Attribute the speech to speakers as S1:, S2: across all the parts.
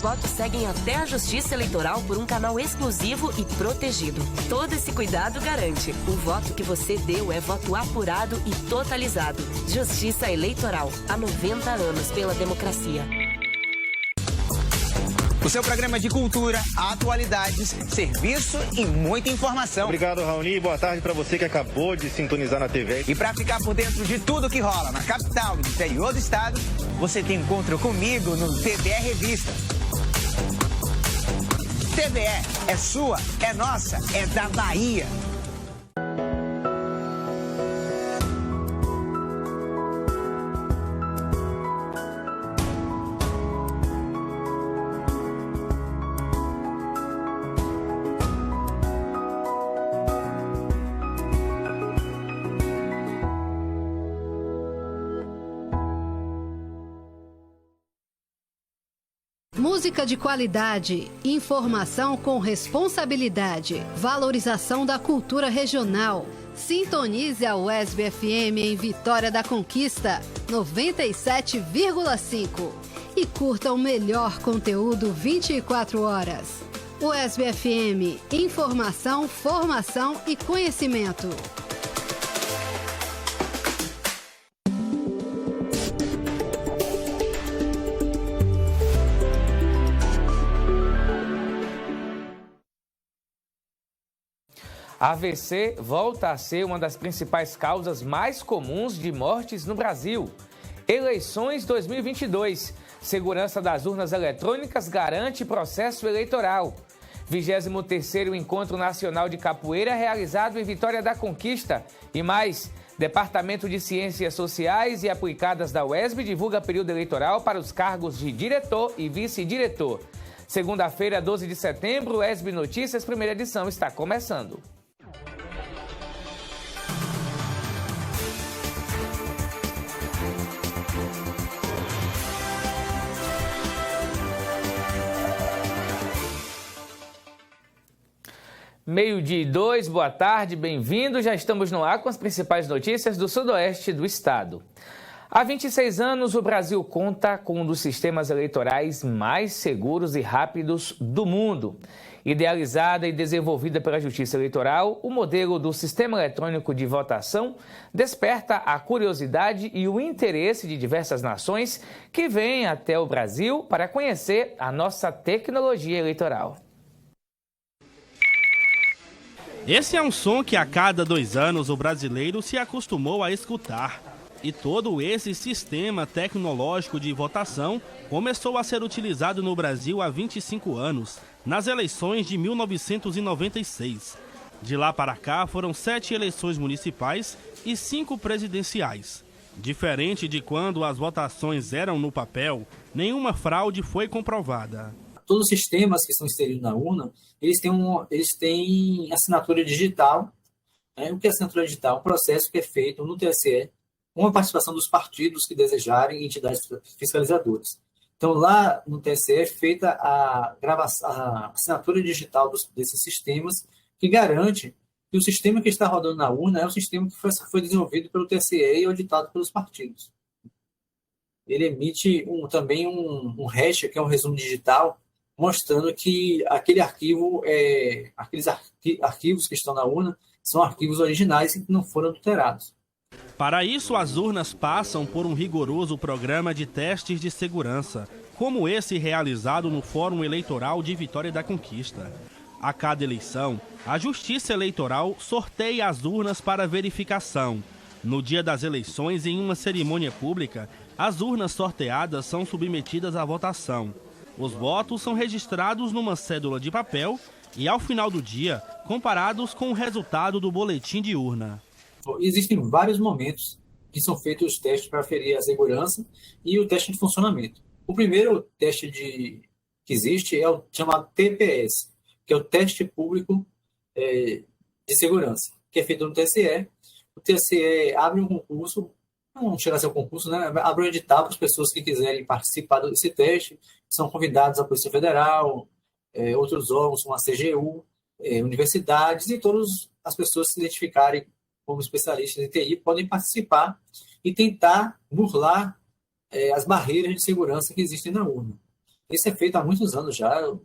S1: seus votos seguem até a Justiça Eleitoral por um canal exclusivo e protegido. Todo esse cuidado garante: o voto que você deu é voto apurado e totalizado. Justiça Eleitoral, há 90 anos pela democracia.
S2: O seu programa de cultura, atualidades, serviço e muita informação.
S3: Obrigado, Raoni. Boa tarde para você que acabou de sintonizar na TV.
S2: E para ficar por dentro de tudo que rola na capital e no interior do estado, você tem encontro comigo no TBE Revista. TBE é sua, é nossa, é da Bahia.
S4: Música de qualidade, informação com responsabilidade, valorização da cultura regional. Sintonize a UESB FM em Vitória da Conquista, 97,5. E curta o melhor conteúdo 24 horas. UESB FM, informação, formação e conhecimento.
S5: AVC volta a ser uma das principais causas mais comuns de mortes no Brasil. Eleições 2022. Segurança das urnas eletrônicas garante processo eleitoral. 23º Encontro Nacional de Capoeira realizado em Vitória da Conquista. E mais, Departamento de Ciências Sociais e Aplicadas da UESB divulga período eleitoral para os cargos de diretor e vice-diretor. Segunda-feira, 12 de setembro, UESB Notícias, primeira edição, está começando. Meio-dia e 2, boa tarde, bem-vindo. Já estamos no ar com as principais notícias do sudoeste do estado. Há 26 anos, o Brasil conta com um dos sistemas eleitorais mais seguros e rápidos do mundo. Idealizada e desenvolvida pela Justiça Eleitoral, o modelo do Sistema Eletrônico de Votação desperta a curiosidade e o interesse de diversas nações que vêm até o Brasil para conhecer a nossa tecnologia eleitoral.
S6: Esse é um som que a cada 2 anos o brasileiro se acostumou a escutar. E todo esse sistema tecnológico de votação começou a ser utilizado no Brasil há 25 anos, nas eleições de 1996. De lá para cá foram 7 eleições municipais e 5 presidenciais. Diferente de quando as votações eram no papel, nenhuma fraude foi comprovada.
S7: Todos os sistemas que são inseridos na urna, eles têm assinatura digital. O que é assinatura digital? Um processo que é feito no TSE, com a participação dos partidos que desejarem e entidades fiscalizadoras. Então, lá no TSE é feita a assinatura digital desses sistemas, que garante que o sistema que está rodando na urna é o sistema que foi desenvolvido pelo TSE e auditado pelos partidos. Ele emite também um hash, que é um resumo digital, mostrando que aqueles arquivos que estão na urna são arquivos originais e que não foram adulterados.
S6: Para isso, as urnas passam por um rigoroso programa de testes de segurança, como esse realizado no Fórum Eleitoral de Vitória da Conquista. A cada eleição, a Justiça Eleitoral sorteia as urnas para verificação. No dia das eleições, em uma cerimônia pública, as urnas sorteadas são submetidas à votação. Os votos são registrados numa cédula de papel e, ao final do dia, comparados com o resultado do boletim de urna.
S7: Existem vários momentos que são feitos os testes para aferir a segurança e o teste de funcionamento. O primeiro teste que existe é o chamado TPS, que é o Teste Público de Segurança, que é feito no TSE. O TSE abre um concurso, não chega a ser um concurso, né? Abre um edital para as pessoas que quiserem participar desse teste, são convidados a Polícia Federal, outros órgãos, como a CGU, universidades, e todas as pessoas que se identificarem como especialistas em TI podem participar e tentar burlar as barreiras de segurança que existem na urna. Isso é feito há muitos anos já, eu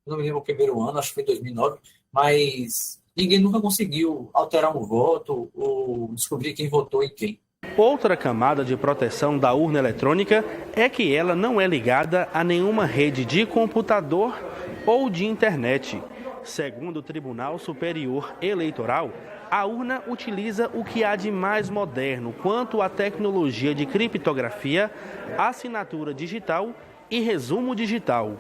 S7: não me lembro o primeiro ano, acho que foi 2009, mas ninguém nunca conseguiu alterar um voto ou descobrir quem votou em quem.
S6: Outra camada de proteção da urna eletrônica é que ela não é ligada a nenhuma rede de computador ou de internet. Segundo o Tribunal Superior Eleitoral, a urna utiliza o que há de mais moderno quanto à tecnologia de criptografia, assinatura digital e resumo digital.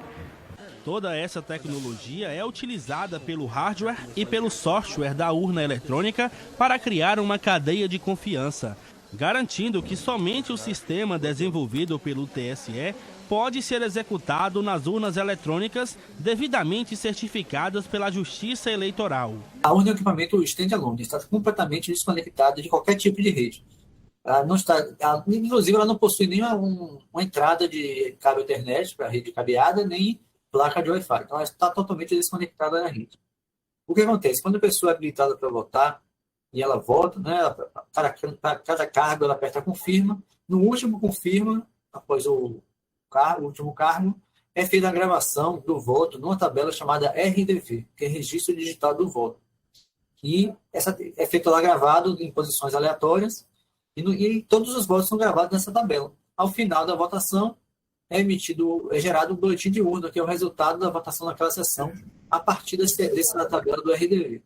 S6: Toda essa tecnologia é utilizada pelo hardware e pelo software da urna eletrônica para criar uma cadeia de confiança, garantindo que somente o sistema desenvolvido pelo TSE pode ser executado nas urnas eletrônicas devidamente certificadas pela Justiça Eleitoral.
S7: A urna é um equipamento stand-alone, está completamente desconectada de qualquer tipo de rede. Inclusive, ela não possui nem uma entrada de cabo internet para rede cabeada, nem placa de Wi-Fi. Então, ela está totalmente desconectada da rede. O que acontece? Quando a pessoa é habilitada para votar e ela vota, né, para cada cargo ela aperta confirma. No último confirma, após o último cargo, é feita a gravação do voto numa tabela chamada RDV, que é Registro Digital do Voto. E essa é feito lá gravado em posições aleatórias e todos os votos são gravados nessa tabela. Ao final da votação, é gerado um boletim de urna, que é o resultado da votação naquela sessão, a partir dessa tabela do RDV.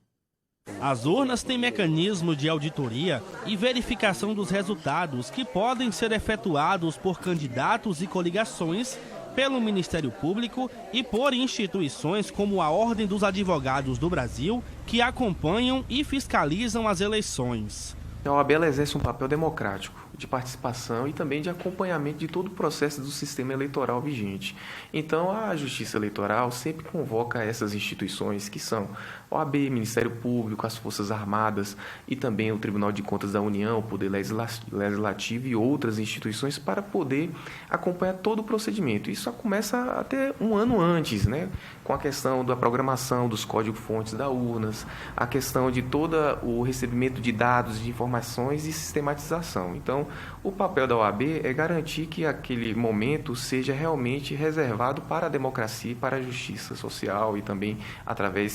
S6: As urnas têm mecanismo de auditoria e verificação dos resultados que podem ser efetuados por candidatos e coligações, pelo Ministério Público e por instituições como a Ordem dos Advogados do Brasil, que acompanham e fiscalizam as eleições.
S8: A OAB exerce um papel democrático, de participação e também de acompanhamento de todo o processo do sistema eleitoral vigente. Então, a Justiça Eleitoral sempre convoca essas instituições que são OAB, Ministério Público, as Forças Armadas e também o Tribunal de Contas da União, o Poder Legislativo e outras instituições para poder acompanhar todo o procedimento. Isso começa até um ano antes, né? Com a questão da programação dos códigos-fontes das urnas, a questão de todo o recebimento de dados, de informações e sistematização. Então, o papel da OAB é garantir que aquele momento seja realmente reservado para a democracia e para a justiça social e também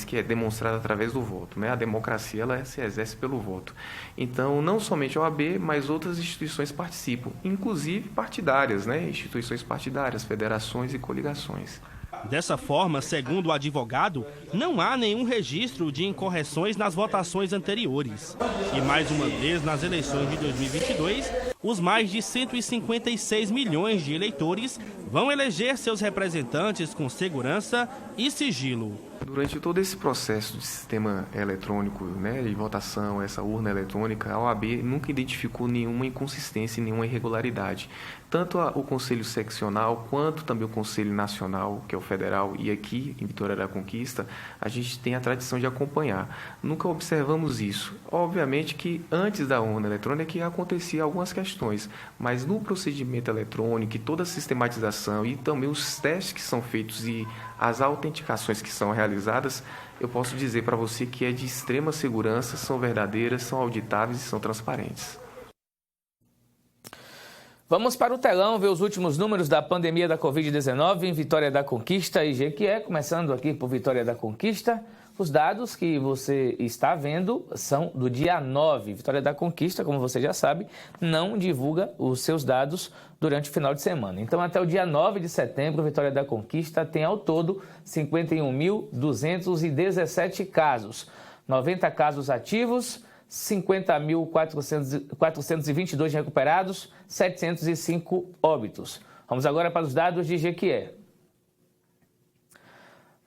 S8: que é demonstrada através do voto, né? A democracia ela se exerce pelo voto. Então, não somente a OAB, mas outras instituições participam, inclusive partidárias, né? Instituições partidárias, federações e coligações.
S6: Dessa forma, segundo o advogado, não há nenhum registro de incorreções nas votações anteriores. E mais uma vez, nas eleições de 2022, os mais de 156 milhões de eleitores vão eleger seus representantes com segurança e sigilo.
S8: Durante todo esse processo de sistema eletrônico, né, de votação, essa urna eletrônica, a OAB nunca identificou nenhuma inconsistência, nenhuma irregularidade. Tanto o Conselho Seccional quanto também o Conselho Nacional, que é o federal, e aqui em Vitória da Conquista, a gente tem a tradição de acompanhar. Nunca observamos isso. Obviamente que antes da urna eletrônica que acontecia algumas questões, mas no procedimento eletrônico e toda a sistematização e também os testes que são feitos e as autenticações que são realizadas, eu posso dizer para você que é de extrema segurança, são verdadeiras, são auditáveis e são transparentes.
S5: Vamos para o telão ver os últimos números da pandemia da Covid-19 em Vitória da Conquista e Jequié. Começando aqui por Vitória da Conquista, os dados que você está vendo são do dia 9. Vitória da Conquista, como você já sabe, não divulga os seus dados durante o final de semana. Então, até o dia 9 de setembro, Vitória da Conquista tem ao todo 51.217 casos, 90 casos ativos, 50.422 recuperados, 705 óbitos. Vamos agora para os dados de Jequié.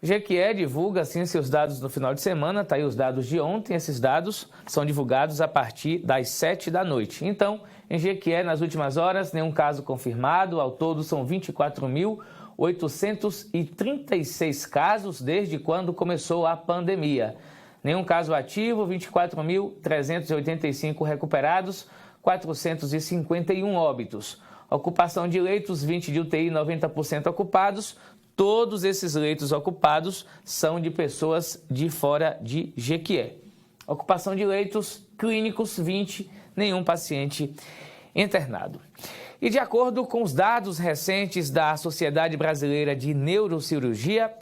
S5: Jequié divulga, sim, seus dados no final de semana. Está aí os dados de ontem. Esses dados são divulgados a partir das 7 da noite. Então, em Jequié, nas últimas horas, nenhum caso confirmado. Ao todo, são 24.836 casos desde quando começou a pandemia. Nenhum caso ativo, 24.385 recuperados, 451 óbitos. Ocupação de leitos, 20 de UTI, 90% ocupados. Todos esses leitos ocupados são de pessoas de fora de Jequié. Ocupação de leitos clínicos, 20, nenhum paciente internado. E de acordo com os dados recentes da Sociedade Brasileira de Neurocirurgia,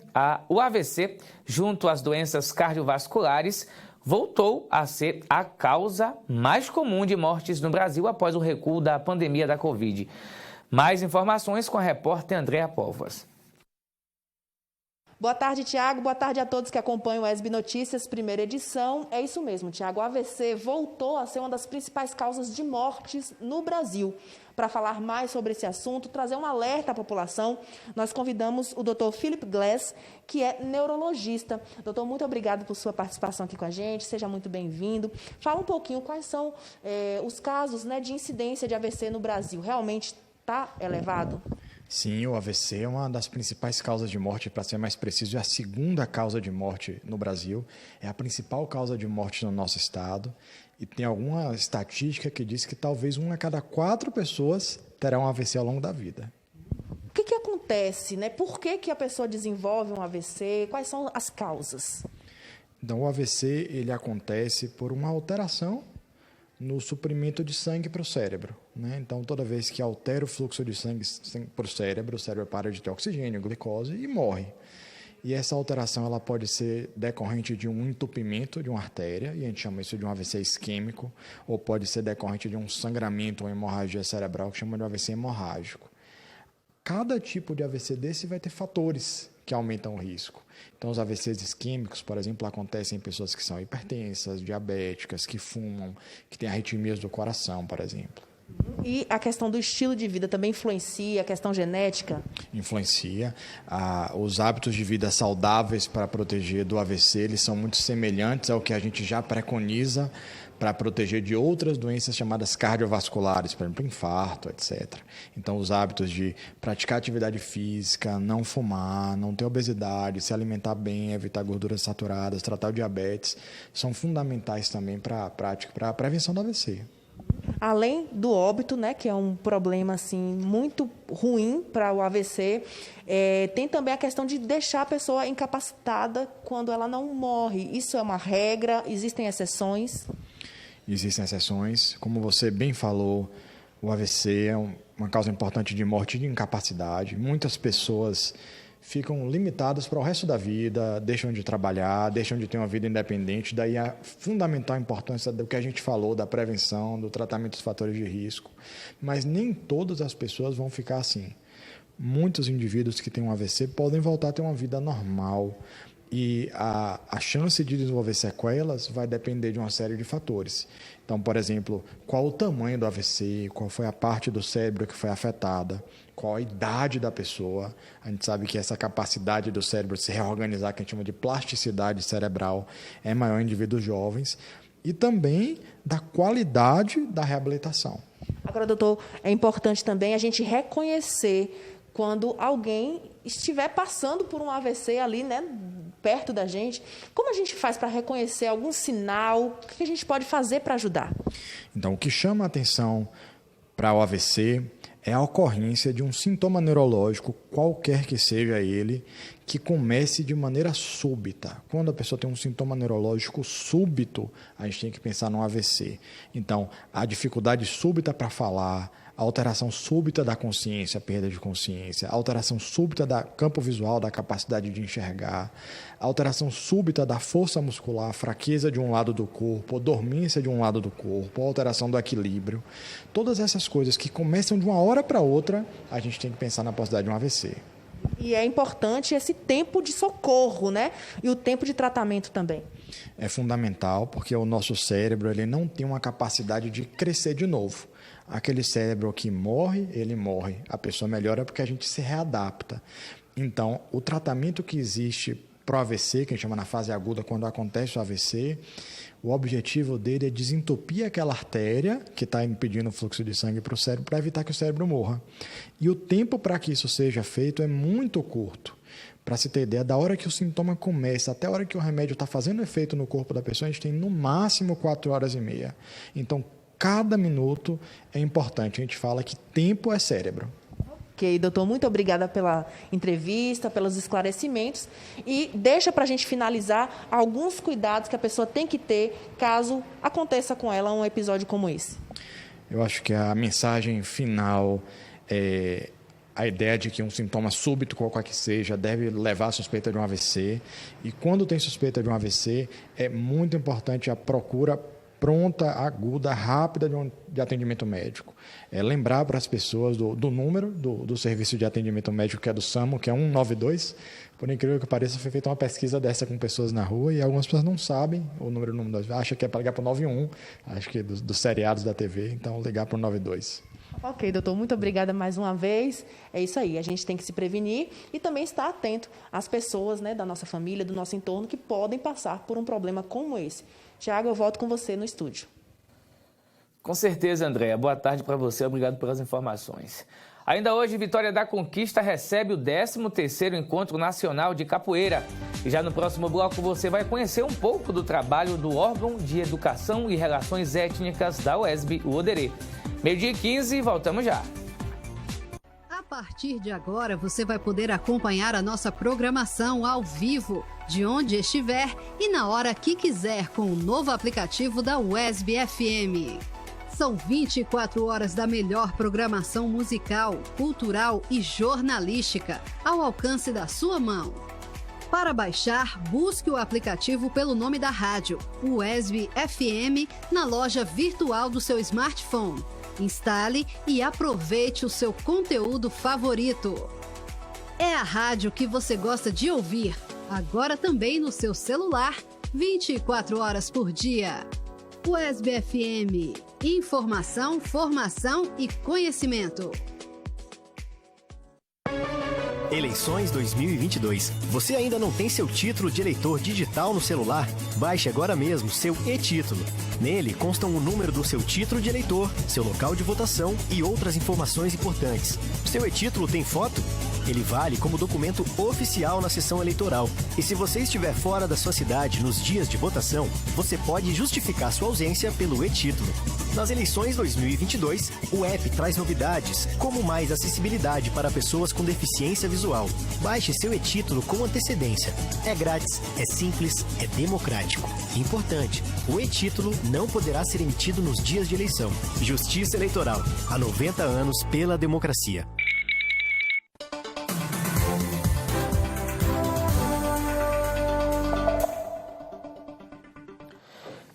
S5: o AVC, junto às doenças cardiovasculares, voltou a ser a causa mais comum de mortes no Brasil após o recuo da pandemia da Covid. Mais informações com a repórter Andréa Póvoas.
S9: Boa tarde, Tiago. Boa tarde a todos que acompanham o SB Notícias, primeira edição. É isso mesmo, Tiago. O AVC voltou a ser uma das principais causas de mortes no Brasil. Para falar mais sobre esse assunto, trazer um alerta à população, nós convidamos o Dr. Philip Glass, que é neurologista. Doutor, muito obrigado por sua participação aqui com a gente. Seja muito bem-vindo. Fala um pouquinho quais são os casos, né, de incidência de AVC no Brasil. Realmente está elevado?
S10: Sim, o AVC é uma das principais causas de morte, para ser mais preciso, é a segunda causa de morte no Brasil, é a principal causa de morte no nosso estado, e tem alguma estatística que diz que talvez 1 a cada 4 pessoas terá um AVC ao longo da vida.
S9: O que acontece, né? Por que a pessoa desenvolve um AVC? Quais são as causas?
S10: Então, o AVC ele acontece por uma alteração no suprimento de sangue para o cérebro, né? Então, toda vez que altera o fluxo de sangue para o cérebro para de ter oxigênio, glicose e morre. E essa alteração ela pode ser decorrente de um entupimento de uma artéria, e a gente chama isso de um AVC isquêmico, ou pode ser decorrente de um sangramento ou hemorragia cerebral, que chama de AVC hemorrágico. Cada tipo de AVC desse vai ter fatores que aumentam o risco. Então, os AVCs isquêmicos, por exemplo, acontecem em pessoas que são hipertensas, diabéticas, que fumam, que têm arritmias do coração, por exemplo.
S9: E a questão do estilo de vida também influencia, a questão genética?
S10: Influencia. Os hábitos de vida saudáveis para proteger do AVC, eles são muito semelhantes ao que a gente já preconiza para proteger de outras doenças chamadas cardiovasculares, por exemplo, infarto, etc. Então, os hábitos de praticar atividade física, não fumar, não ter obesidade, se alimentar bem, evitar gorduras saturadas, tratar o diabetes, são fundamentais também para a prevenção do AVC.
S9: Além do óbito, né, que é um problema assim, muito ruim para o AVC, tem também a questão de deixar a pessoa incapacitada quando ela não morre. Isso é uma regra? Existem exceções?
S10: Existem exceções. Como você bem falou, o AVC é uma causa importante de morte e de incapacidade. Muitas pessoas ficam limitadas para o resto da vida, deixam de trabalhar, deixam de ter uma vida independente. Daí a fundamental importância do que a gente falou, da prevenção, do tratamento dos fatores de risco. Mas nem todas as pessoas vão ficar assim. Muitos indivíduos que têm um AVC podem voltar a ter uma vida normal. E a chance de desenvolver sequelas vai depender de uma série de fatores. Então, por exemplo, qual o tamanho do AVC, qual foi a parte do cérebro que foi afetada, qual a idade da pessoa. A gente sabe que essa capacidade do cérebro de se reorganizar, que a gente chama de plasticidade cerebral, é maior em indivíduos jovens. E também da qualidade da reabilitação.
S9: Agora, doutor, é importante também a gente reconhecer quando alguém estiver passando por um AVC ali, né, perto da gente. Como a gente faz para reconhecer algum sinal? O que a gente pode fazer para ajudar?
S10: Então, o que chama a atenção para o AVC é a ocorrência de um sintoma neurológico, qualquer que seja ele, que comece de maneira súbita. Quando a pessoa tem um sintoma neurológico súbito, a gente tem que pensar no AVC. Então, a dificuldade súbita para falar, a alteração súbita da consciência, a perda de consciência, a alteração súbita do campo visual, da capacidade de enxergar, a alteração súbita da força muscular, a fraqueza de um lado do corpo, a dormência de um lado do corpo, a alteração do equilíbrio. Todas essas coisas que começam de uma hora para outra, a gente tem que pensar na possibilidade de um AVC.
S9: E é importante esse tempo de socorro, né? E o tempo de tratamento também.
S10: É fundamental, porque o nosso cérebro ele não tem uma capacidade de crescer de novo. Aquele cérebro que morre, ele morre. A pessoa melhora porque a gente se readapta. Então, o tratamento que existe para o AVC, que a gente chama na fase aguda, quando acontece o AVC, o objetivo dele é desentupir aquela artéria que está impedindo o fluxo de sangue para o cérebro, para evitar que o cérebro morra. E o tempo para que isso seja feito é muito curto. Para se ter ideia, da hora que o sintoma começa até a hora que o remédio está fazendo efeito no corpo da pessoa, a gente tem no máximo 4 horas e meia. Então, cada minuto é importante. A gente fala que tempo é cérebro.
S9: Ok, doutor, muito obrigada pela entrevista, pelos esclarecimentos. E deixa para a gente finalizar alguns cuidados que a pessoa tem que ter caso aconteça com ela um episódio como esse.
S10: Eu acho que a mensagem final é a ideia de que um sintoma súbito, qualquer que seja, deve levar à suspeita de um AVC. E quando tem suspeita de um AVC, é muito importante a procura pronta, aguda, rápida de atendimento médico. Lembrar para as pessoas do número do serviço de atendimento médico, que é do SAMU, que é 192. Por incrível que pareça, foi feita uma pesquisa dessa com pessoas na rua e algumas pessoas não sabem o número, acha que é para ligar para o 91, acho que dos seriados da TV, então ligar para o 92.
S9: Ok, doutor, muito obrigada mais uma vez. É isso aí, a gente tem que se prevenir e também estar atento às pessoas, né, da nossa família, do nosso entorno, que podem passar por um problema como esse. Tiago, eu volto com você no estúdio.
S5: Com certeza, Andréa. Boa tarde para você, obrigado pelas informações. Ainda hoje, Vitória da Conquista recebe o 13º Encontro Nacional de Capoeira. E já no próximo bloco você vai conhecer um pouco do trabalho do órgão de Educação e Relações Étnicas da UESB, o ODERê. 12h15, voltamos já.
S4: A partir de agora, você vai poder acompanhar a nossa programação ao vivo, de onde estiver e na hora que quiser, com o novo aplicativo da UESB FM. São 24 horas da melhor programação musical, cultural e jornalística, ao alcance da sua mão. Para baixar, busque o aplicativo pelo nome da rádio, UESB FM, na loja virtual do seu smartphone. Instale e aproveite o seu conteúdo favorito. É a rádio que você gosta de ouvir, agora também no seu celular, 24 horas por dia. UESB FM. Informação, formação e conhecimento.
S11: Eleições 2022. Você ainda não tem seu título de eleitor digital no celular? Baixe agora mesmo seu e-título. Nele constam o número do seu título de eleitor, seu local de votação e outras informações importantes. Seu e-título tem foto? Ele vale como documento oficial na sessão eleitoral. E se você estiver fora da sua cidade nos dias de votação, você pode justificar sua ausência pelo e-título. Nas eleições 2022, o app traz novidades, como mais acessibilidade para pessoas com deficiência visual. Baixe seu e-título com antecedência. É grátis, é simples, é democrático. Importante, o e-título não poderá ser emitido nos dias de eleição. Justiça Eleitoral. Há 90 anos pela democracia.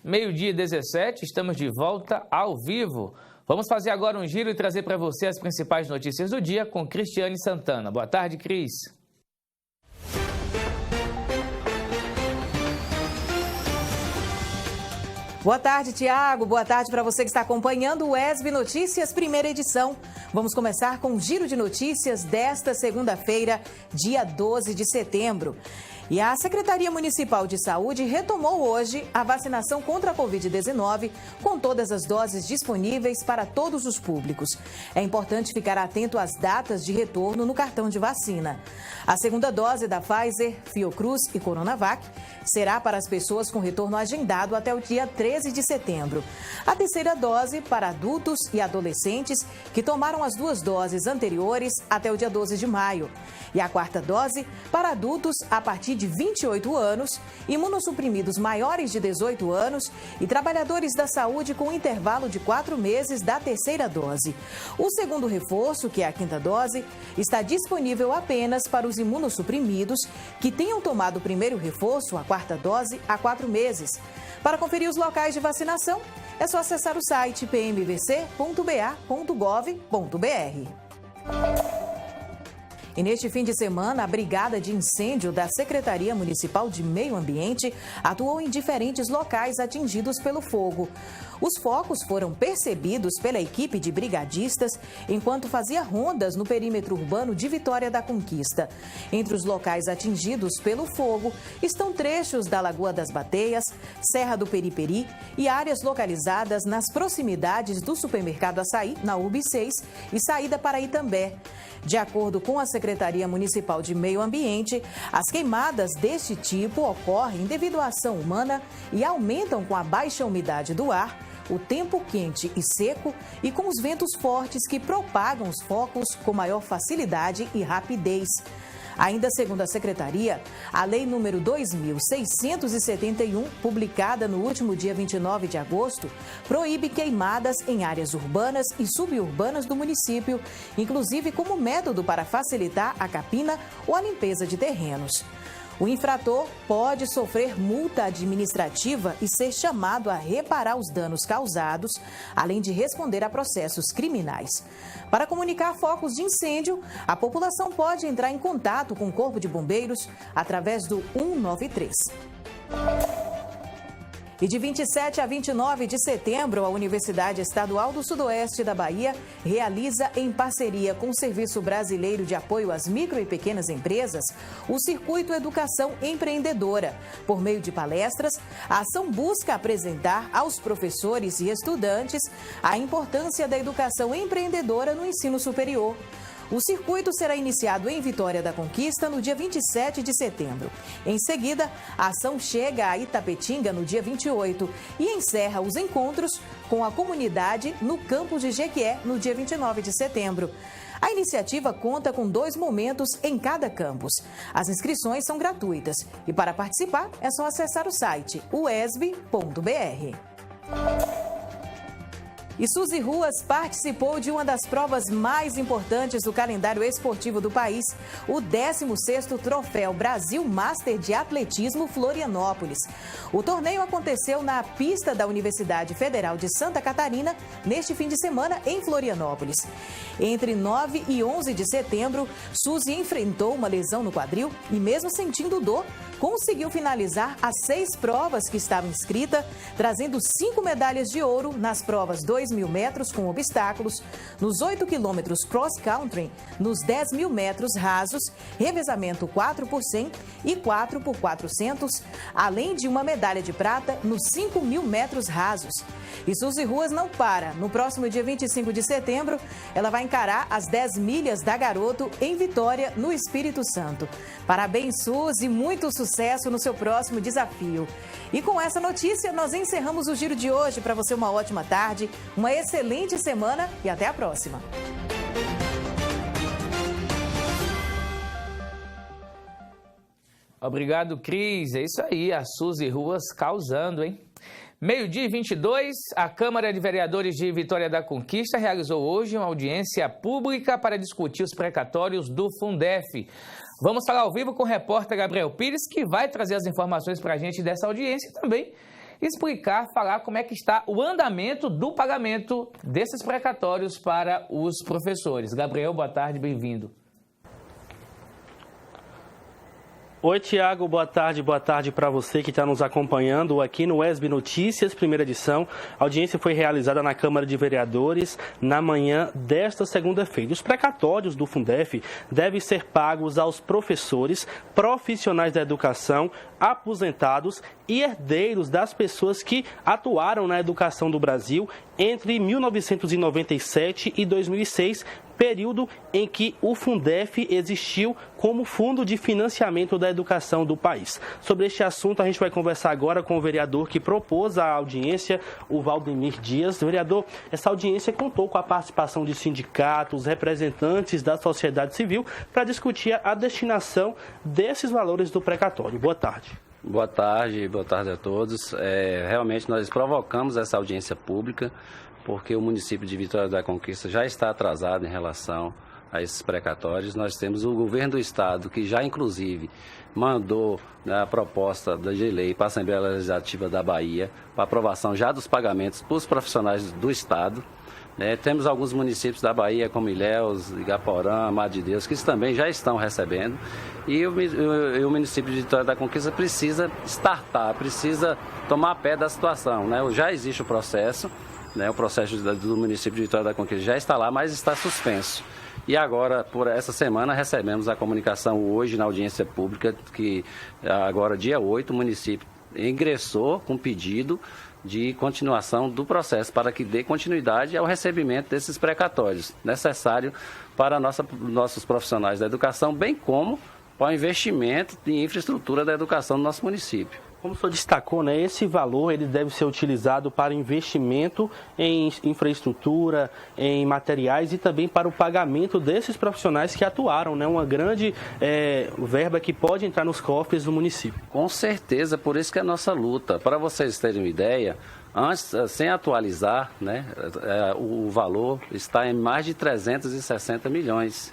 S5: Meio-dia 17, estamos de volta ao vivo. Vamos fazer agora um giro e trazer para você as principais notícias do dia com Cristiane Santana. Boa tarde, Cris.
S12: Boa tarde, Tiago. Boa tarde para você que está acompanhando o UESB Notícias, primeira edição. Vamos começar com um giro de notícias desta segunda-feira, dia 12 de setembro. E a Secretaria Municipal de Saúde retomou hoje a vacinação contra a Covid-19 com todas as doses disponíveis para todos os públicos. É importante ficar atento às datas de retorno no cartão de vacina. A segunda dose da Pfizer, Fiocruz e Coronavac será para as pessoas com retorno agendado até o dia 13 de setembro. A terceira dose para adultos e adolescentes que tomaram as duas doses anteriores até o dia 12 de maio. E a quarta dose para adultos a partir de 28 anos, imunossuprimidos maiores de 18 anos e trabalhadores da saúde com intervalo de 4 meses da terceira dose. O segundo reforço, que é a quinta dose, está disponível apenas para os imunossuprimidos que tenham tomado o primeiro reforço, a quarta dose, há 4 meses. Para conferir os locais de vacinação, é só acessar o site pmvc.ba.gov.br. E neste fim de semana, a Brigada de Incêndio da Secretaria Municipal de Meio Ambiente atuou em diferentes locais atingidos pelo fogo. Os focos foram percebidos pela equipe de brigadistas enquanto fazia rondas no perímetro urbano de Vitória da Conquista. Entre os locais atingidos pelo fogo estão trechos da Lagoa das Bateias, Serra do Periperi e áreas localizadas nas proximidades do supermercado Açaí, na UB6, e saída para Itambé. De acordo com a Secretaria Municipal de Meio Ambiente, as queimadas deste tipo ocorrem devido à ação humana e aumentam com a baixa umidade do ar, o tempo quente e seco e com os ventos fortes que propagam os focos com maior facilidade e rapidez. Ainda segundo a Secretaria, a Lei número 2.671, publicada no último dia 29 de agosto, proíbe queimadas em áreas urbanas e suburbanas do município, inclusive como método para facilitar a capina ou a limpeza de terrenos. O infrator pode sofrer multa administrativa e ser chamado a reparar os danos causados, além de responder a processos criminais. Para comunicar focos de incêndio, a população pode entrar em contato com o Corpo de Bombeiros através do 193. E de 27 a 29 de setembro, a Universidade Estadual do Sudoeste da Bahia realiza, em parceria com o Serviço Brasileiro de Apoio às Micro e Pequenas Empresas, o Circuito Educação Empreendedora. Por meio de palestras, a ação busca apresentar aos professores e estudantes a importância da educação empreendedora no ensino superior. O circuito será iniciado em Vitória da Conquista no dia 27 de setembro. Em seguida, a ação chega a Itapetinga no dia 28 e encerra os encontros com a comunidade no campus de Jequié no dia 29 de setembro. A iniciativa conta com 2 momentos em cada campus. As inscrições são gratuitas e para participar é só acessar o site uesb.br. E Suzy Ruas participou de uma das provas mais importantes do calendário esportivo do país, o 16º Troféu Brasil Master de Atletismo Florianópolis. O torneio aconteceu na pista da Universidade Federal de Santa Catarina, neste fim de semana em Florianópolis. Entre 9 e 11 de setembro, Suzy enfrentou uma lesão no quadril e, mesmo sentindo dor, conseguiu finalizar as 6 provas que estavam inscritas, trazendo 5 medalhas de ouro nas provas 2.000 metros com obstáculos, nos 8 quilômetros cross-country, nos 10.000 metros rasos, revezamento 4x100 e 4x400, além de uma medalha de prata nos 5.000 metros rasos. E Suzy Ruas não para. No próximo dia 25 de setembro, ela vai encarar as 10 milhas da Garoto em Vitória, no Espírito Santo. Parabéns, Suzy, muito sucesso no seu próximo desafio. E com essa notícia, nós encerramos o Giro de hoje. Para você, uma ótima tarde, uma excelente semana e até a próxima.
S5: Obrigado, Cris. É isso aí, a Suzy Ruas causando, hein? 12h22, a Câmara de Vereadores de Vitória da Conquista realizou hoje uma audiência pública para discutir os precatórios do Fundef. Vamos falar ao vivo com o repórter Gabriel Pires, que vai trazer as informações para a gente dessa audiência e também explicar, falar como é que está o andamento do pagamento desses precatórios para os professores. Gabriel, boa tarde, bem-vindo.
S6: Oi, Tiago, boa tarde para você que está nos acompanhando aqui no ESB Notícias, primeira edição. A audiência foi realizada na Câmara de Vereadores na manhã desta segunda-feira. Os precatórios do Fundef devem ser pagos aos professores, profissionais da educação, aposentados e herdeiros das pessoas que atuaram na educação do Brasil entre 1997 e 2006, período em que o Fundef existiu como fundo de financiamento da educação do país. Sobre este assunto, a gente vai conversar agora com o vereador que propôs a audiência, o Valdemir Dias. Vereador, essa audiência contou com a participação de sindicatos, representantes da sociedade civil, para discutir a destinação desses valores do precatório. Boa tarde.
S13: Boa tarde a todos. Realmente nós provocamos essa audiência pública porque o município de Vitória da Conquista já está atrasado em relação a esses precatórios. Nós temos o governo do estado que já inclusive mandou a proposta de lei para a Assembleia Legislativa da Bahia para aprovação já dos pagamentos para os profissionais do estado. Temos alguns municípios da Bahia, como Ilhéus, Igaporã, Amado de Deus, que também já estão recebendo. E o município de Vitória da Conquista precisa startar, precisa tomar pé da situação. Já existe o processo do município de Vitória da Conquista já está lá, mas está suspenso. E agora, por essa semana, recebemos a comunicação hoje na audiência pública que agora, dia 8, o município ingressou com pedido de continuação do processo para que dê continuidade ao recebimento desses precatórios, necessário para nossos profissionais da educação, bem como para o investimento em infraestrutura da educação do nosso município.
S6: Como o senhor destacou, né, esse valor ele deve ser utilizado para investimento em infraestrutura, em materiais e também para o pagamento desses profissionais que atuaram, né, uma grande verba que pode entrar nos cofres do município.
S13: Com certeza, por isso que é a nossa luta. Para vocês terem uma ideia, antes, sem atualizar, né, o valor está em mais de 360 milhões.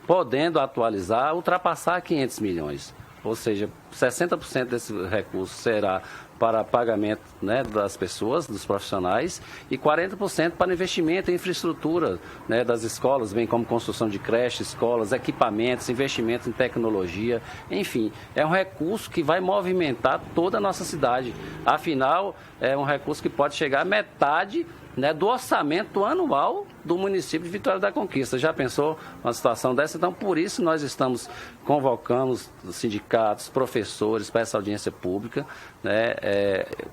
S13: Podendo atualizar, ultrapassar 500 milhões. Ou seja, 60% desse recurso será para pagamento, né, das pessoas, dos profissionais, e 40% para investimento em infraestrutura, né, das escolas, bem como construção de creches, escolas, equipamentos, investimento em tecnologia, enfim, é um recurso que vai movimentar toda a nossa cidade. Afinal, é um recurso que pode chegar a metade, né, do orçamento anual do município de Vitória da Conquista. Já pensou uma situação dessa? Então, por isso nós estamos convocando os sindicatos, professores para essa audiência pública, né?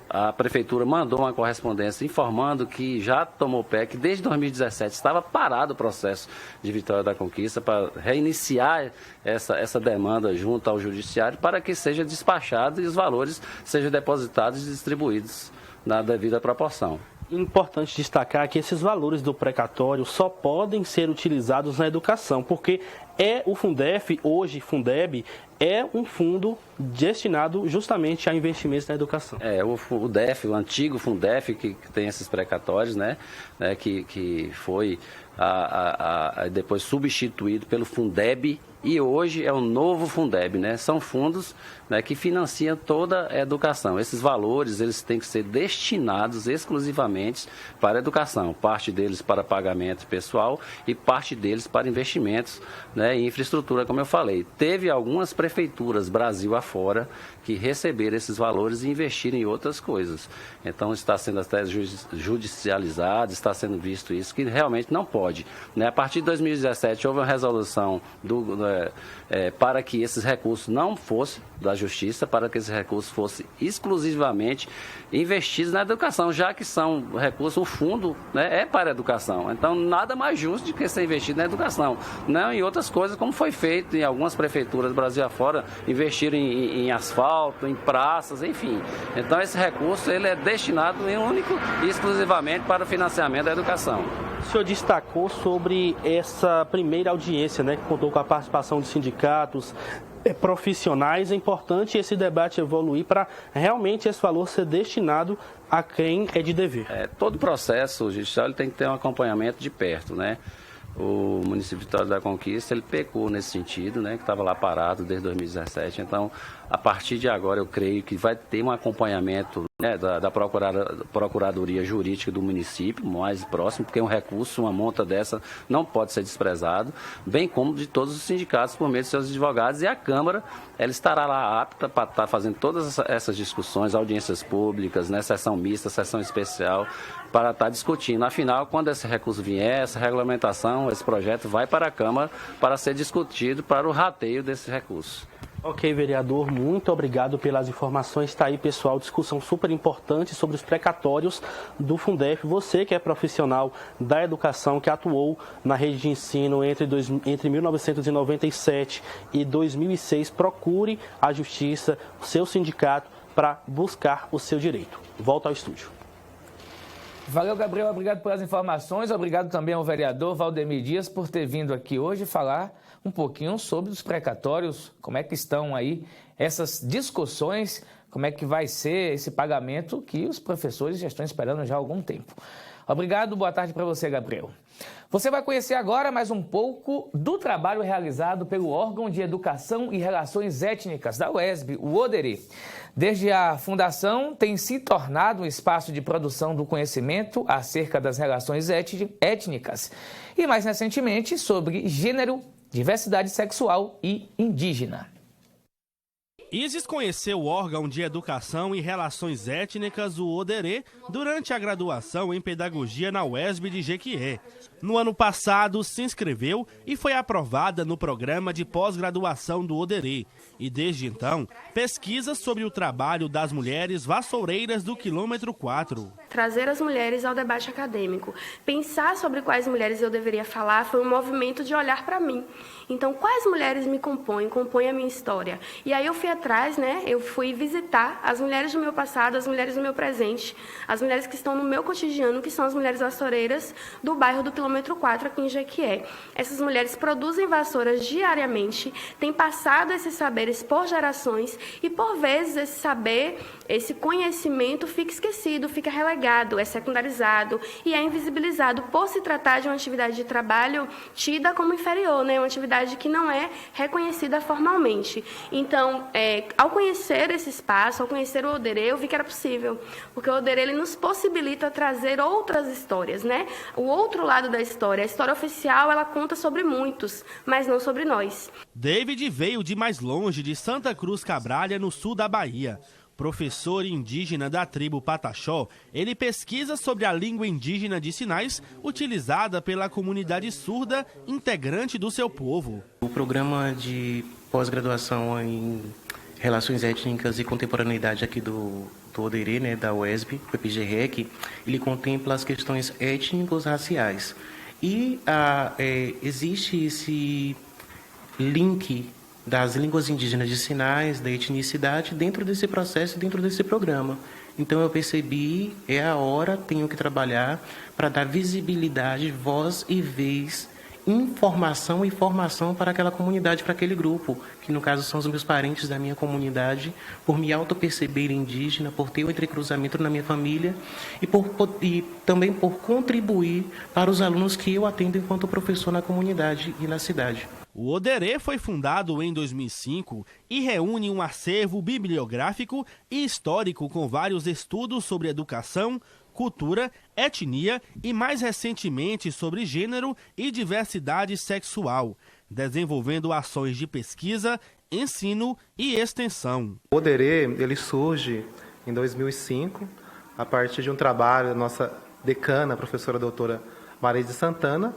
S13: A prefeitura mandou uma correspondência informando que já tomou pé, que desde 2017 estava parado o processo de Vitória da Conquista para reiniciar essa demanda junto ao judiciário para que seja despachado e os valores sejam depositados e distribuídos na devida proporção.
S6: Importante destacar que esses valores do precatório só podem ser utilizados na educação, porque o Fundef, hoje Fundeb, é um fundo destinado justamente a investimentos na educação.
S13: O DEF, o antigo Fundef, que tem esses precatórios, né, que foi depois substituído pelo Fundeb, e hoje é o novo Fundeb, né? São fundos, né, que financiam toda a educação. Esses valores, eles têm que ser destinados exclusivamente para a educação. Parte deles para pagamento pessoal e parte deles para investimentos, né, em infraestrutura, como eu falei. Teve algumas prefeituras, Brasil afora, que receberam esses valores e investiram em outras coisas. Então, está sendo até judicializado, está sendo visto isso, que realmente não pode, né? A partir de 2017, houve uma resolução para que esses recursos não fossem da Justiça, para que esses recursos fossem exclusivamente investidos na educação, já que são recursos, o fundo, né, é para a educação. Então, nada mais justo do que ser investido na educação. Não em outras coisas, como foi feito em algumas prefeituras do Brasil afora, investiram em asfalto, em praças, enfim. Então, esse recurso ele é destinado único e exclusivamente para o financiamento da educação.
S6: O senhor destacou sobre essa primeira audiência, né, que contou com a participação de sindicatos, profissionais. É importante esse debate evoluir para realmente esse valor ser destinado a quem é de dever.
S13: Todo processo judicial ele tem que ter um acompanhamento de perto, né? O município de Vitória da Conquista, ele pecou nesse sentido, né, que estava lá parado desde 2017. Então, a partir de agora, eu creio que vai ter um acompanhamento, né, da Procuradoria Jurídica do município, mais próximo, porque um recurso, uma monta dessa, não pode ser desprezado, bem como de todos os sindicatos por meio de seus advogados, e a Câmara, ela estará lá apta para estar fazendo todas essas discussões, audiências públicas, né, sessão mista, sessão especial, para estar discutindo. Afinal, quando esse recurso vier, essa regulamentação, esse projeto vai para a Câmara para ser discutido para o rateio desse recurso.
S6: Ok, vereador, muito obrigado pelas informações. Está aí, pessoal, discussão super importante sobre os precatórios do Fundef. Você que é profissional da educação, que atuou na rede de ensino entre 1997 e 2006, procure a Justiça, o seu sindicato, para buscar o seu direito. Volta ao estúdio.
S5: Valeu, Gabriel. Obrigado pelas informações. Obrigado também ao vereador Valdemir Dias por ter vindo aqui hoje falar um pouquinho sobre os precatórios, como é que estão aí essas discussões, como é que vai ser esse pagamento que os professores já estão esperando já há algum tempo. Obrigado, boa tarde para você, Gabriel. Você vai conhecer agora mais um pouco do trabalho realizado pelo órgão de Educação e Relações Étnicas da UESB, o ODERE. Desde a fundação, tem se tornado um espaço de produção do conhecimento acerca das relações étnicas e, mais recentemente, sobre gênero, diversidade sexual e indígena.
S6: Isis conheceu o órgão de Educação e Relações Étnicas, o ODERE, durante a graduação em Pedagogia na UESB de Jequié. No ano passado, se inscreveu e foi aprovada no programa de pós-graduação do ODERE. E desde então, pesquisa sobre o trabalho das mulheres vassoureiras do quilômetro 4.
S14: Trazer as mulheres ao debate acadêmico. Pensar sobre quais mulheres eu deveria falar foi um movimento de olhar para mim. Então, quais mulheres me compõem a minha história? E aí eu fui atrás, né, eu fui visitar as mulheres do meu passado, as mulheres do meu presente, as mulheres que estão no meu cotidiano, que são as mulheres vassoureiras do bairro do quilômetro 4, aqui em Jequié. Essas mulheres produzem vassouras diariamente, têm passado esses saberes por gerações e, por vezes, esse saber, esse conhecimento fica esquecido, fica relegado, é secundarizado e é invisibilizado por se tratar de uma atividade de trabalho tida como inferior, né, uma atividade que não é reconhecida formalmente. Então, ao conhecer esse espaço, ao conhecer o Oderê, eu vi que era possível, porque o Oderê ele nos possibilita trazer outras histórias, né? O outro lado da história. A história oficial, ela conta sobre muitos, mas não sobre nós.
S6: David veio de mais longe, de Santa Cruz Cabralha, no sul da Bahia. Professor indígena da tribo Pataxó, ele pesquisa sobre a língua indígena de sinais utilizada pela comunidade surda integrante do seu povo.
S15: O programa de pós-graduação em Relações Étnicas e Contemporaneidade aqui do Oderê, né, da UESB, PPG-REC, ele contempla as questões étnicos-raciais. E existe esse link das línguas indígenas de sinais, da etnicidade, dentro desse processo, dentro desse programa. Então eu percebi, é a hora, tenho que trabalhar para dar visibilidade, voz e vez, informação e formação para aquela comunidade, para aquele grupo, que no caso são os meus parentes da minha comunidade, por me auto-perceber indígena, por ter o entrecruzamento na minha família e também por contribuir para os alunos que eu atendo enquanto professor na comunidade e na cidade.
S6: O Oderê foi fundado em 2005 e reúne um acervo bibliográfico e histórico com vários estudos sobre educação, cultura, etnia e, mais recentemente, sobre gênero e diversidade sexual, desenvolvendo ações de pesquisa, ensino e extensão.
S3: O Oderê, ele surge em 2005, a partir de um trabalho da nossa decana, a professora doutora Maria de Santana.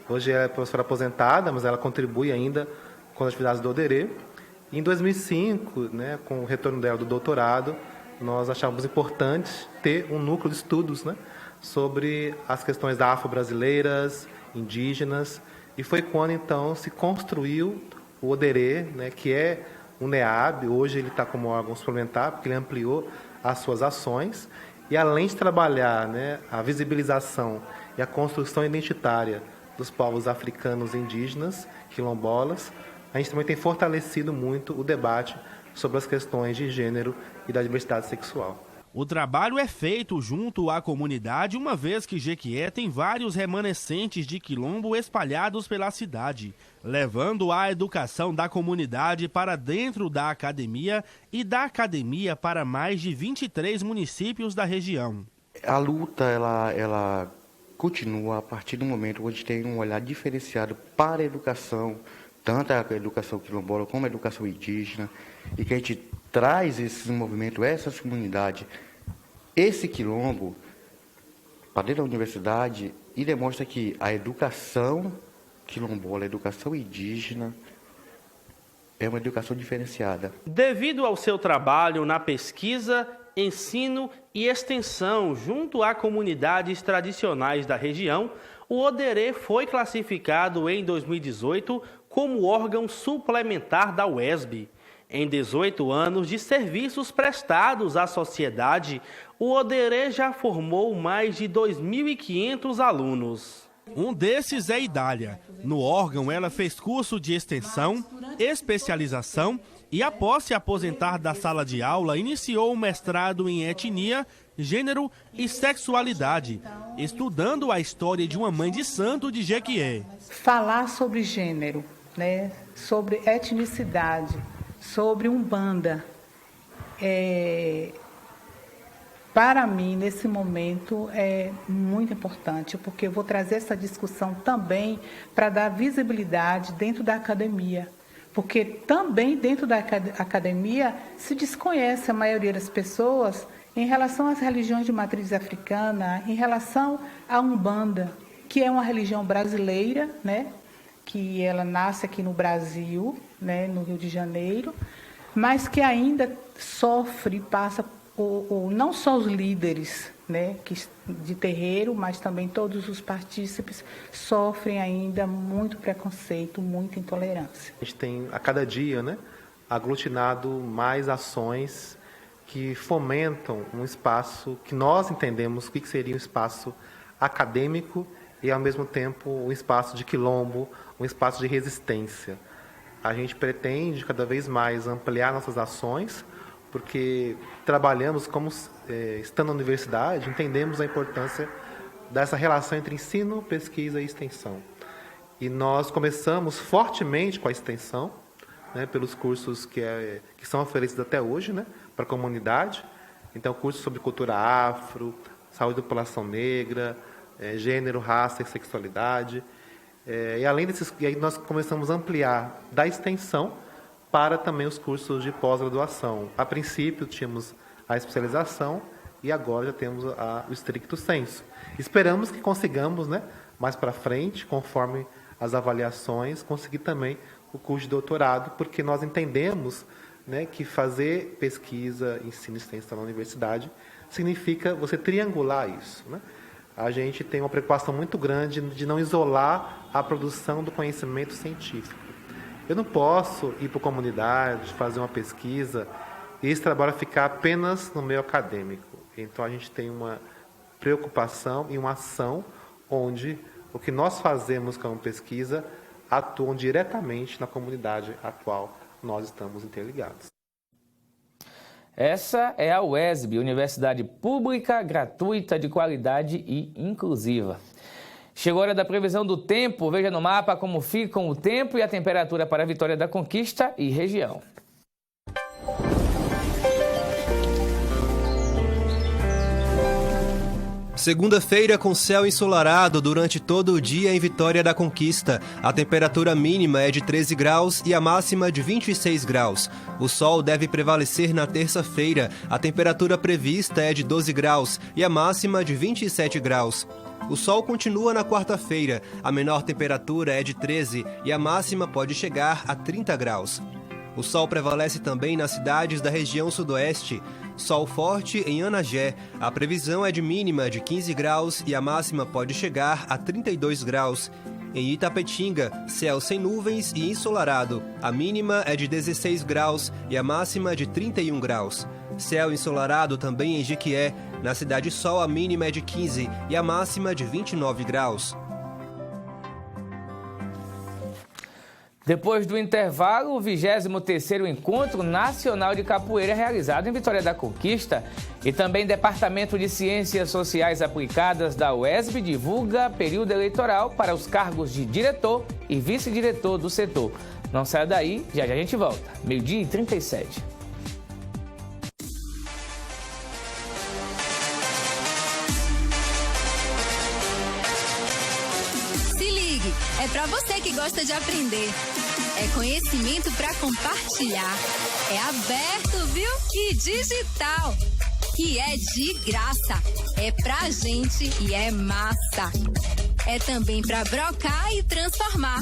S3: Hoje ela é professora aposentada, mas ela contribui ainda com as atividades do Oderê. Em 2005, né, com o retorno dela do doutorado, nós achamos importante ter um núcleo de estudos, né, sobre as questões da afro-brasileiras, indígenas, e foi quando então se construiu o Oderê, né, que é um NEAB. Hoje ele está como órgão suplementar, porque ele ampliou as suas ações, e além de trabalhar, né, a visibilização e a construção identitária dos povos africanos indígenas, quilombolas, a gente também tem fortalecido muito o debate sobre as questões de gênero e da diversidade sexual.
S6: O trabalho é feito junto à comunidade, uma vez que Jequié tem vários remanescentes de quilombo espalhados pela cidade, levando a educação da comunidade para dentro da academia e da academia para mais de 23 municípios da região.
S16: A luta, ela continua a partir do momento onde tem um olhar diferenciado para a educação, tanto a educação quilombola como a educação indígena, e que a gente traz esse movimento, essas comunidades, esse quilombo, para dentro da universidade, e demonstra que a educação quilombola, a educação indígena, é uma educação diferenciada.
S6: Devido ao seu trabalho na pesquisa, ensino e extensão junto a comunidades tradicionais da região, o Oderê foi classificado em 2018 como órgão suplementar da UESB. Em 18 anos de serviços prestados à sociedade, o Oderê já formou mais de 2.500 alunos. Um desses é Idália. No órgão, ela fez curso de extensão, especialização e, após se aposentar da sala de aula, iniciou um mestrado em etnia, gênero e sexualidade, estudando a história de uma mãe de santo de Jequié.
S17: Falar sobre gênero, né, sobre etnicidade, sobre Umbanda, para mim, nesse momento, é muito importante, porque eu vou trazer essa discussão também para dar visibilidade dentro da academia. Porque também dentro da academia se desconhece a maioria das pessoas em relação às religiões de matriz africana, em relação à Umbanda, que é uma religião brasileira, né, que ela nasce aqui no Brasil, né, no Rio de Janeiro, mas que ainda sofre, passa não só os líderes, né, de terreiro, mas também todos os partícipes sofrem ainda muito preconceito, muita intolerância.
S3: A gente tem a cada dia, né, aglutinado mais ações que fomentam um espaço que nós entendemos que seria um espaço acadêmico e, ao mesmo tempo, um espaço de quilombo, um espaço de resistência. A gente pretende cada vez mais ampliar nossas ações, porque trabalhamos como estando na universidade, entendemos a importância dessa relação entre ensino, pesquisa e extensão. E nós começamos fortemente com a extensão, né, pelos cursos que são oferecidos até hoje, né, para a comunidade. Então, cursos sobre cultura afro, saúde da população negra, gênero, raça e sexualidade. E além desses, e aí nós começamos a ampliar da extensão para também os cursos de pós-graduação. A princípio, tínhamos a especialização e agora já temos o stricto sensu. Esperamos que consigamos, né, mais para frente, conforme as avaliações, conseguir também o curso de doutorado, porque nós entendemos, né, que fazer pesquisa, ensino e extensão na universidade significa você triangular isso, né? A gente tem uma preocupação muito grande de não isolar a produção do conhecimento científico. Eu não posso ir para a comunidade, fazer uma pesquisa e esse trabalho ficar apenas no meio acadêmico. Então, a gente tem uma preocupação e uma ação onde o que nós fazemos como pesquisa atuam diretamente na comunidade a qual nós estamos interligados.
S5: Essa é a UESB, Universidade Pública, Gratuita, de Qualidade e Inclusiva. Chegou a hora da previsão do tempo. Veja no mapa como ficam o tempo e a temperatura para a Vitória da Conquista e região.
S18: Segunda-feira com céu ensolarado durante todo o dia em Vitória da Conquista. A temperatura mínima é de 13 graus e a máxima de 26 graus. O sol deve prevalecer na terça-feira. A temperatura prevista é de 12 graus e a máxima de 27 graus. O sol continua na quarta-feira. A menor temperatura é de 13 e a máxima pode chegar a 30 graus. O sol prevalece também nas cidades da região sudoeste. Sol forte em Anagé. A previsão é de mínima de 15 graus e a máxima pode chegar a 32 graus. Em Itapetinga, céu sem nuvens e ensolarado. A mínima é de 16 graus e a máxima de 31 graus. Céu ensolarado também em Jequié. Na Cidade Sol, a mínima é de 15 e a máxima de 29 graus.
S5: Depois do intervalo, o 23º Encontro Nacional de Capoeira realizado em Vitória da Conquista e também Departamento de Ciências Sociais Aplicadas da UESB divulga período eleitoral para os cargos de diretor e vice-diretor do setor. Não saia daí, já já a gente volta. 12h37.
S19: Se ligue, é para você que gosta de aprender. É conhecimento para compartilhar. É aberto, viu? E digital. E é de graça. É pra gente e é massa. É também para brocar e transformar.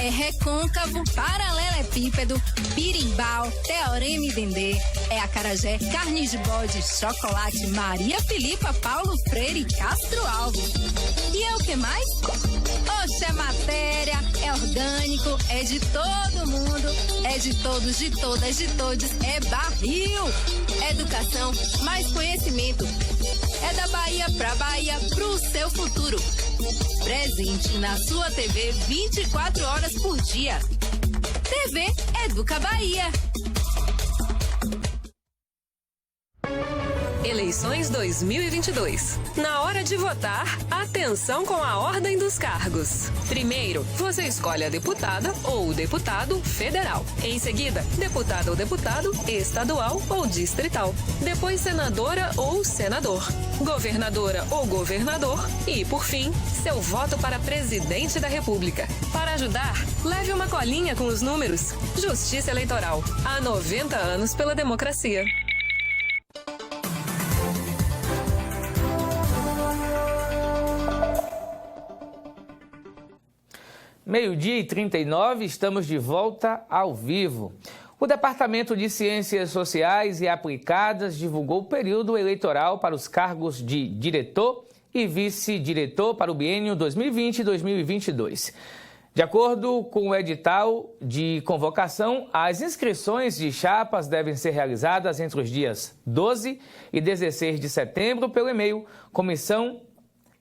S19: É recôncavo, paralelepípedo, birimbau, teorema e dendê. É acarajé, carne de bode, chocolate, Maria Filipa, Paulo Freire e Castro Alves. E é o que mais? Oxe, é matéria, é orgânico, é de todo mundo, é de todos, de todas, de todos, é barril. Educação, mais conhecimento. É da Bahia pra Bahia, pro seu futuro. Presente na sua TV 24 horas por dia. TV Educa Bahia.
S20: Eleições 2022. Na hora de votar, atenção com a ordem dos cargos. Primeiro, você escolhe a deputada ou o deputado federal. Em seguida, deputada ou deputado estadual ou distrital. Depois, senadora ou senador. Governadora ou governador. E, por fim, seu voto para presidente da República. Para ajudar, leve uma colinha com os números. Justiça Eleitoral. Há 90 anos pela democracia.
S5: Meio-dia e 39, estamos de volta ao vivo. O Departamento de Ciências Sociais e Aplicadas divulgou o período eleitoral para os cargos de diretor e vice-diretor para o biênio 2020 e 2022. De acordo com o edital de convocação, as inscrições de chapas devem ser realizadas entre os dias 12 e 16 de setembro pelo e-mail Comissão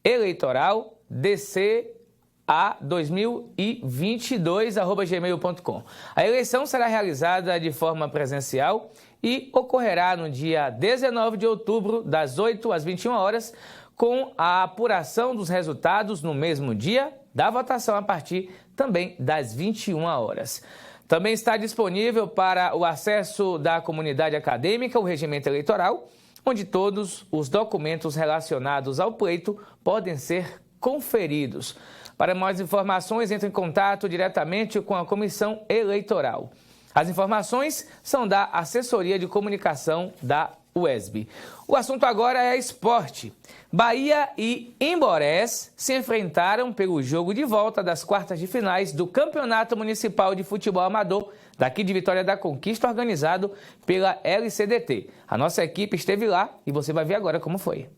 S5: Eleitoral DCA2022@gmail.com. A eleição será realizada de forma presencial e ocorrerá no dia 19 de outubro, das 8 às 21 horas, com a apuração dos resultados no mesmo dia da votação a partir também das 21 horas. Também está disponível para o acesso da comunidade acadêmica o regimento eleitoral, onde todos os documentos relacionados ao pleito podem ser conferidos. Para mais informações, entre em contato diretamente com a Comissão Eleitoral. As informações são da Assessoria de Comunicação da UESB. O assunto agora é esporte. Bahia e Imborés se enfrentaram pelo jogo de volta das quartas de finais do Campeonato Municipal de Futebol Amador, daqui de Vitória da Conquista, organizado pela LCDT. A nossa equipe esteve lá e você vai ver agora como foi.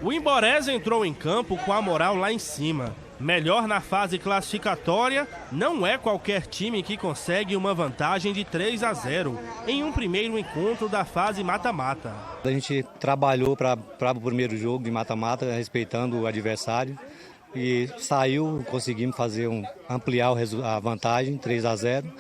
S6: O Imborés entrou em campo com a moral lá em cima. Melhor na fase classificatória, não é qualquer time que consegue uma vantagem de 3-0 em um primeiro encontro da fase mata-mata.
S21: A gente trabalhou para o primeiro jogo de mata-mata, respeitando o adversário, e saiu, conseguimos ampliar a vantagem, 3-0.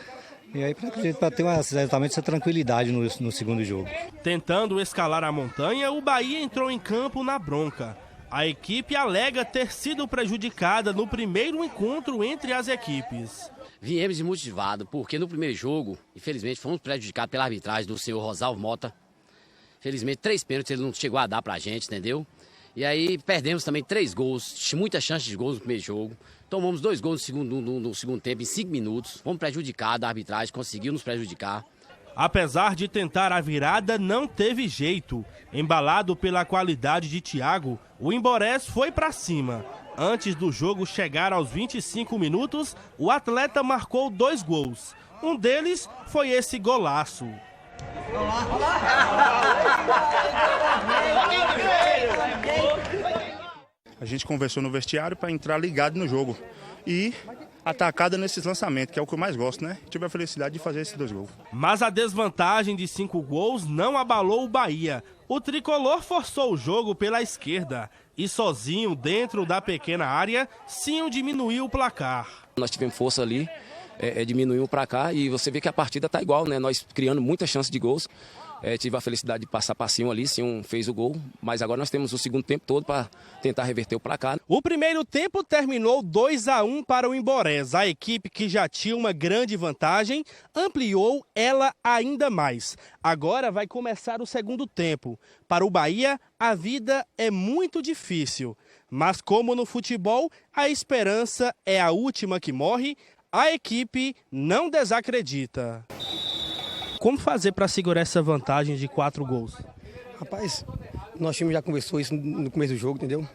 S21: E aí para ter exatamente essa tranquilidade no segundo jogo.
S6: Tentando escalar a montanha, o Bahia entrou em campo na bronca. A equipe alega ter sido prejudicada no primeiro encontro entre as equipes.
S22: Viemos desmotivados, porque no primeiro jogo, infelizmente, fomos prejudicados pela arbitragem do senhor Rosalvo Mota. Felizmente, 3 pênaltis ele não chegou a dar pra gente, entendeu? E aí perdemos também 3 gols, muita chance de gols no primeiro jogo. Tomamos 2 gols no segundo tempo, em 5 minutos. Fomos prejudicados, a arbitragem conseguiu nos prejudicar.
S6: Apesar de tentar a virada, não teve jeito. Embalado pela qualidade de Thiago, o Imborés foi para cima. Antes do jogo chegar aos 25 minutos, o atleta marcou 2 gols. Um deles foi esse golaço.
S23: A gente conversou no vestiário para entrar ligado no jogo e atacada nesses lançamentos, que é o que eu mais gosto, né? Tive a felicidade de fazer esses 2 gols.
S6: Mas a desvantagem de 5 gols não abalou o Bahia. O tricolor forçou o jogo pela esquerda e sozinho dentro da pequena área, Cinho diminuiu o placar.
S22: Nós tivemos força ali, diminuiu para cá e você vê que a partida tá igual, né? Nós criando muita chance de gols. Tive a felicidade de passar para Cinho ali, Cinho fez o gol, mas agora nós temos o segundo tempo todo para tentar reverter o placar.
S6: O primeiro tempo terminou 2-1 para o Imborés. A equipe, que já tinha uma grande vantagem, ampliou ela ainda mais. Agora vai começar o segundo tempo. Para o Bahia, a vida é muito difícil, mas como no futebol, a esperança é a última que morre, a equipe não desacredita. Como fazer para segurar essa vantagem de 4 gols?
S24: Rapaz, nosso time já conversou isso no começo do jogo, entendeu?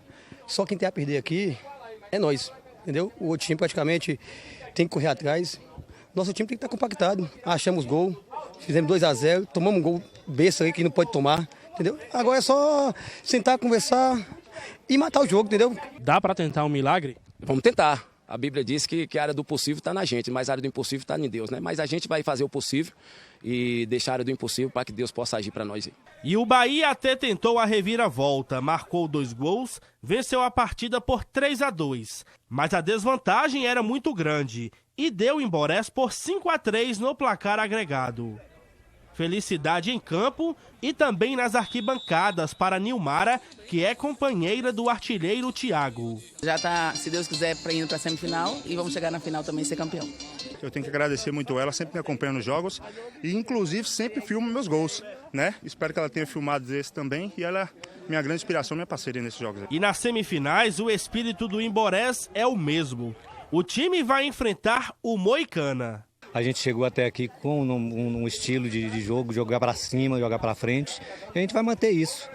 S24: Só quem tem a perder aqui é nós, entendeu? O outro time praticamente tem que correr atrás. Nosso time tem que estar compactado. Achamos gol, fizemos 2-0, tomamos um gol besta aí que não pode tomar, entendeu? Agora é só sentar, conversar e matar o jogo, entendeu?
S6: Dá para tentar um milagre?
S22: Vamos tentar. A Bíblia diz que a área do possível está na gente, mas a área do impossível está em Deus, né? Mas a gente vai fazer o possível e deixar a área do impossível para que Deus possa agir para nós.
S6: E o Bahia até tentou a reviravolta, marcou 2 gols, venceu a partida por 3-2. Mas a desvantagem era muito grande e deu Imborés por 5-3 no placar agregado. Felicidade em campo e também nas arquibancadas para Nilmara, que é companheira do artilheiro Thiago.
S25: Já está, se Deus quiser, indo para a semifinal e vamos chegar na final também e ser campeão.
S23: Eu tenho que agradecer muito ela, sempre me acompanha nos jogos e inclusive sempre filma meus gols, né? Espero que ela tenha filmado esse também e ela é minha grande inspiração, minha parceira nesses jogos.
S6: E nas semifinais o espírito do Imborés é o mesmo. O time vai enfrentar o Moicana.
S21: A gente chegou até aqui com um estilo de jogo, jogar para cima, jogar para frente, e a gente vai manter isso.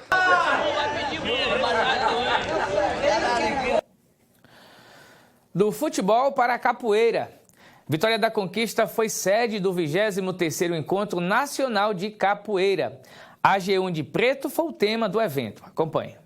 S5: Do futebol para a capoeira. Vitória da Conquista foi sede do 23º Encontro Nacional de Capoeira. A G1 de Preto foi o tema do evento. Acompanhe.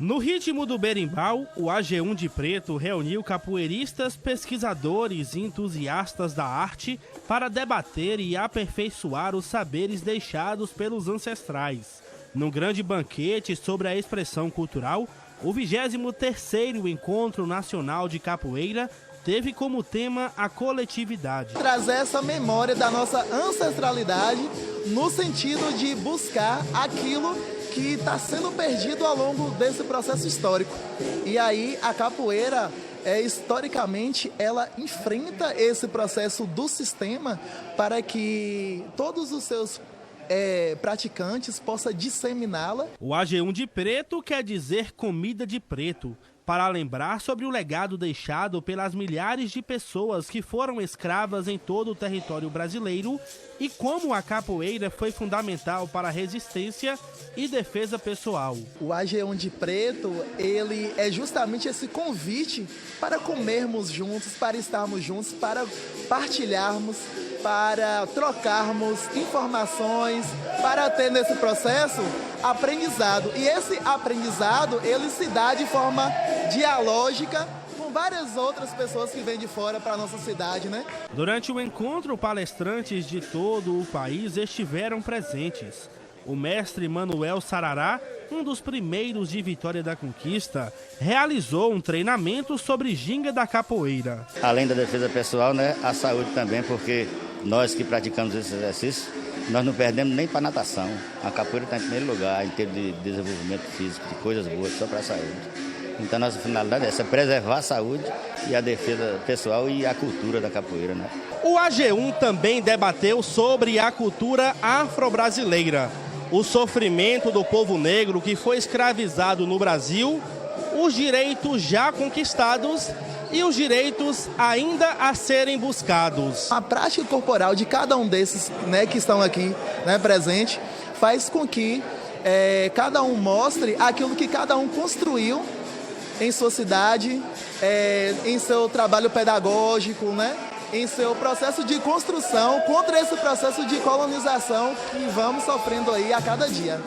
S6: No ritmo do berimbau, o AG1 de Preto reuniu capoeiristas, pesquisadores e entusiastas da arte para debater e aperfeiçoar os saberes deixados pelos ancestrais. Num grande banquete sobre a expressão cultural, o 23º Encontro Nacional de Capoeira teve como tema a coletividade.
S1: Trazer essa memória da nossa ancestralidade no sentido de buscar aquilo que está sendo perdido ao longo desse processo histórico. E aí a capoeira, historicamente, ela enfrenta esse processo do sistema para que todos os seus praticantes possam disseminá-la.
S6: O AG1 de Preto quer dizer comida de preto, para lembrar sobre o legado deixado pelas milhares de pessoas que foram escravas em todo o território brasileiro e como a capoeira foi fundamental para a resistência e defesa pessoal.
S1: O AG1 de Preto, ele é justamente esse convite para comermos juntos, para estarmos juntos, para partilharmos, para trocarmos informações, para ter nesse processo aprendizado. E esse aprendizado, ele se dá de forma dialógica com várias outras pessoas que vêm de fora para a nossa cidade, né?
S6: Durante o encontro, palestrantes de todo o país estiveram presentes. O mestre Manuel Sarará, um dos primeiros de Vitória da Conquista, realizou um treinamento sobre ginga da capoeira.
S2: Além da defesa pessoal, né, a saúde também, porque nós que praticamos esse exercício, nós não perdemos nem para natação. A capoeira está em primeiro lugar em termos de desenvolvimento físico, de coisas boas, só para a saúde. Então, nossa finalidade é essa, preservar a saúde e a defesa pessoal e a cultura da capoeira, né?
S6: O AG1 também debateu sobre a cultura afro-brasileira, o sofrimento do povo negro que foi escravizado no Brasil, os direitos já conquistados e os direitos ainda a serem buscados.
S1: A prática corporal de cada um desses, né, que estão aqui, né, presente, faz com que cada um mostre aquilo que cada um construiu em sua cidade, em seu trabalho pedagógico, né, em seu processo de construção contra esse processo de colonização que vamos sofrendo aí a cada dia.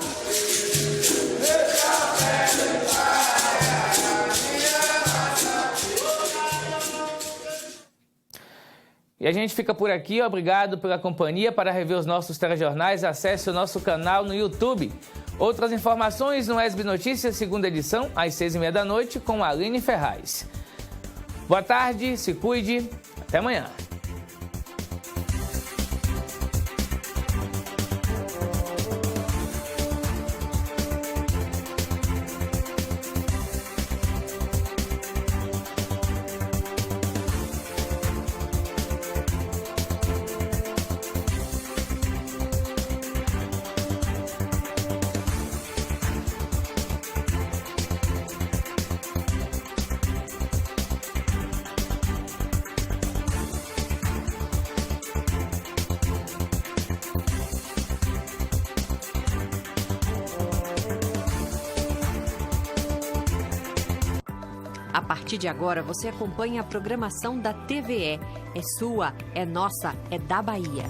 S5: E a gente fica por aqui, obrigado pela companhia. Para rever os nossos telejornais, acesse o nosso canal no YouTube. Outras informações no ESB Notícias, segunda edição, às 6h30 da noite, com a Aline Ferraz. Boa tarde, se cuide, até amanhã.
S7: A partir de agora, você acompanha a programação da TVE. É sua, é nossa, é da Bahia.